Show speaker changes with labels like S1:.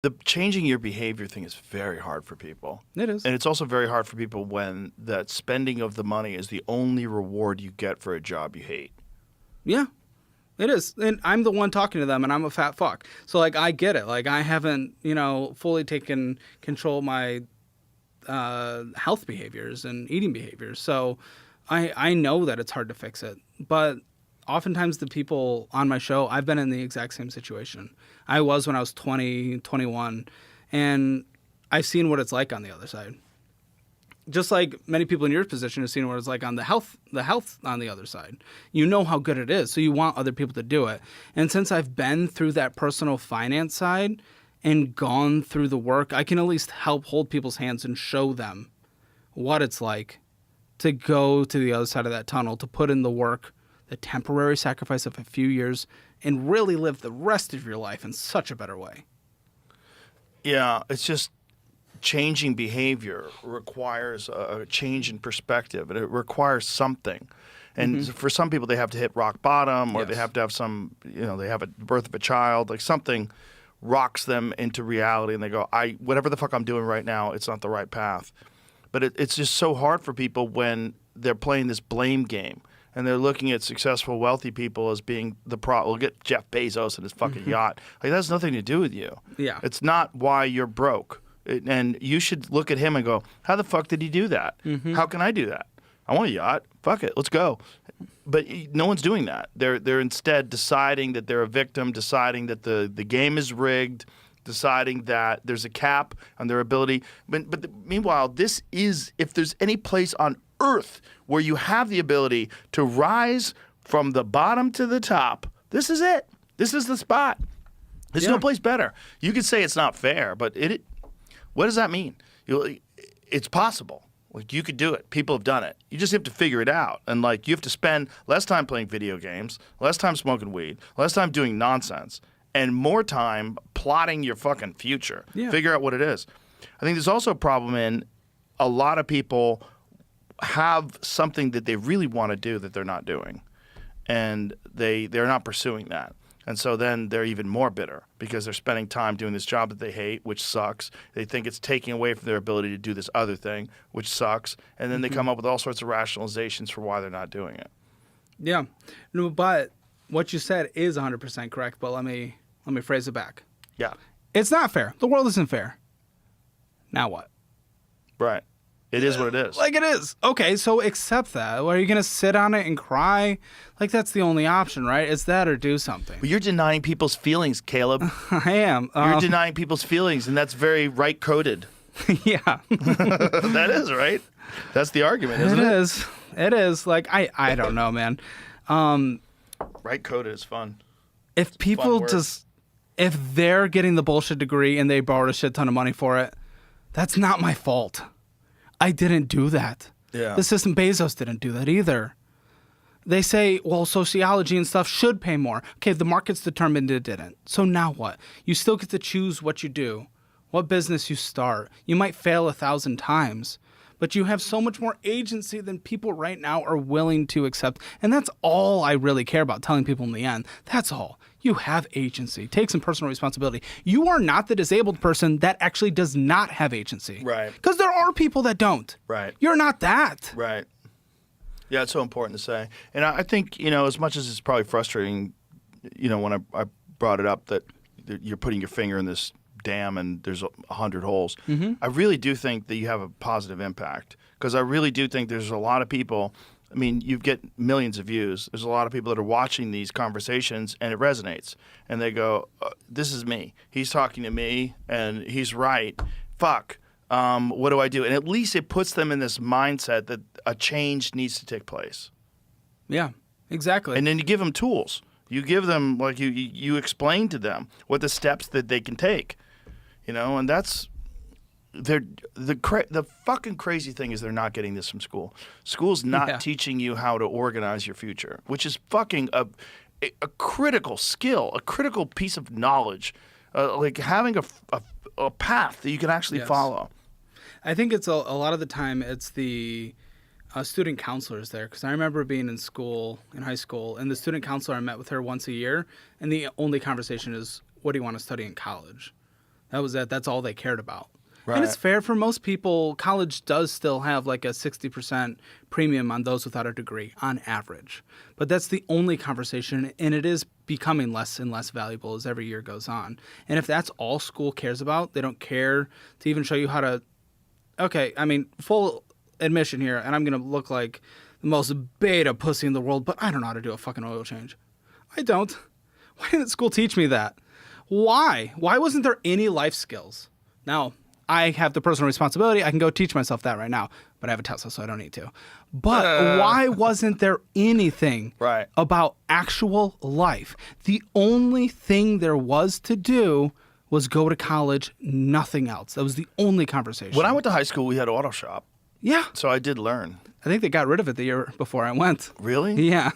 S1: The changing your behavior thing is very hard for people.
S2: It is.
S1: And it's also very hard for people when that spending of the money is the only reward you get for a job you hate.
S2: Yeah, it is. And I'm the one talking to them, and I'm a fat fuck. So, like, I get it. Like, I haven't, fully taken control of my health behaviors and eating behaviors. So I know that it's hard to fix it. But oftentimes the people on my show, I've been in the exact same situation. I was when I was 20, 21, and I've seen what it's like on the other side. Just like many people in your position have seen what it's like on the health on the other side. You know how good it is, so you want other people to do it. And since I've been through that personal finance side and gone through the work, I can at least help hold people's hands and show them what it's like to go to the other side of that tunnel, to put in the work, the temporary sacrifice of a few years, and really live the rest of your life in such a better way.
S1: Yeah, it's just changing behavior requires a change in perspective, and it requires something. And for some people, they have to hit rock bottom, or they have to have some, they have a birth of a child, like something rocks them into reality, and they go, whatever the fuck I'm doing right now, it's not the right path. But it's just so hard for people when they're playing this blame game, and they're looking at successful, wealthy people as being the problem. We'll get Jeff Bezos and his fucking yacht. Like, that has nothing to do with you.
S2: Yeah.
S1: It's not why you're broke. And you should look at him and go, how the fuck did he do that? How can I do that? I want a yacht. Fuck it. Let's go. But no one's doing that. They're instead deciding that they're a victim, deciding that the game is rigged, deciding that there's a cap on their ability. Meanwhile, this is, if there's any place on earth where you have the ability to rise from the bottom to the top, this is it. This is the spot. There's no place better. You could say it's not fair, but what does that mean? It's possible. Like, you could do it. People have done it. You just have to figure it out. And, like, you have to spend less time playing video games, less time smoking weed, less time doing nonsense, and more time plotting your fucking future.
S2: Yeah.
S1: Figure out what it is. I think there's also a problem in a lot of people have something that they really want to do that they're not doing. And they're not pursuing that. And so then they're even more bitter because they're spending time doing this job that they hate, which sucks. They think it's taking away from their ability to do this other thing, which sucks. And then they come up with all sorts of rationalizations for why they're not doing it.
S2: Yeah. No, but what you said is 100% correct, but let me phrase it back.
S1: Yeah.
S2: It's not fair. The world isn't fair. Now what?
S1: Right. It is what it is.
S2: Like, it is. Okay, so accept that. Are you going to sit on it and cry? Like, that's the only option, right? It's that or do something.
S1: Well, you're denying people's feelings, Caleb.
S2: I am.
S1: You're denying people's feelings, and that's very right-coded.
S2: Yeah.
S1: That is, right? That's the argument, isn't it?
S2: It is. It is. Like, I don't know, man.
S1: Right-coded is fun.
S2: If people
S1: word.
S2: if they're getting the bullshit degree and they borrowed a shit ton of money for it, that's not my fault. I didn't do that.
S1: Yeah.
S2: The system, Bezos didn't do that either. They say, well, sociology and stuff should pay more. Okay, the market's determined it didn't. So now what? You still get to choose what you do, what business you start. You might fail 1,000 times, but you have so much more agency than people right now are willing to accept. And that's all I really care about telling people in the end. That's all. You have agency. Take some personal responsibility. You are not the disabled person that actually does not have agency.
S1: Right.
S2: Because there are people that don't.
S1: Right.
S2: You're not that.
S1: Right. Yeah, it's so important to say. And I think, as much as it's probably frustrating, when I brought it up that you're putting your finger in this dam and there's 100 holes, I really do think that you have a positive impact. Because I really do think there's a lot of people, you get millions of views. There's a lot of people that are watching these conversations and it resonates. And they go, this is me. He's talking to me and he's right. Fuck. What do I do? And at least it puts them in this mindset that a change needs to take place.
S2: Yeah, exactly.
S1: And then you give them tools. You give them, like, you explain to them what the steps that they can take. And that's the fucking crazy thing is they're not getting this from school. School's not teaching you how to organize your future, which is fucking a critical skill, a critical piece of knowledge, like having a path that you can actually follow.
S2: I think it's a lot of the time it's the student counselors there, because I remember being in high school, and the student counselor, I met with her once a year, and the only conversation is, what do you want to study in college? That was it. That's all they cared about.
S1: Right.
S2: And it's fair for most people. College does still have like a 60% premium on those without a degree on average. But that's the only conversation, and it is becoming less and less valuable as every year goes on. And if that's all school cares about, they don't care to even show you how to. Okay, I mean, full admission here, and I'm going to look like the most beta pussy in the world, but I don't know how to do a fucking oil change. I don't. Why didn't school teach me that? Why? Why wasn't there any life skills? Now, I have the personal responsibility. I can go teach myself that right now, but I have a Tesla, so I don't need to. But why wasn't there anything
S1: Right.
S2: about actual life? The only thing there was to do was go to college, nothing else. That was the only conversation.
S1: When I went to high school, we had auto shop,
S2: Yeah.
S1: so I did learn.
S2: I think they got rid of it the year before I went.
S1: Really?
S2: Yeah.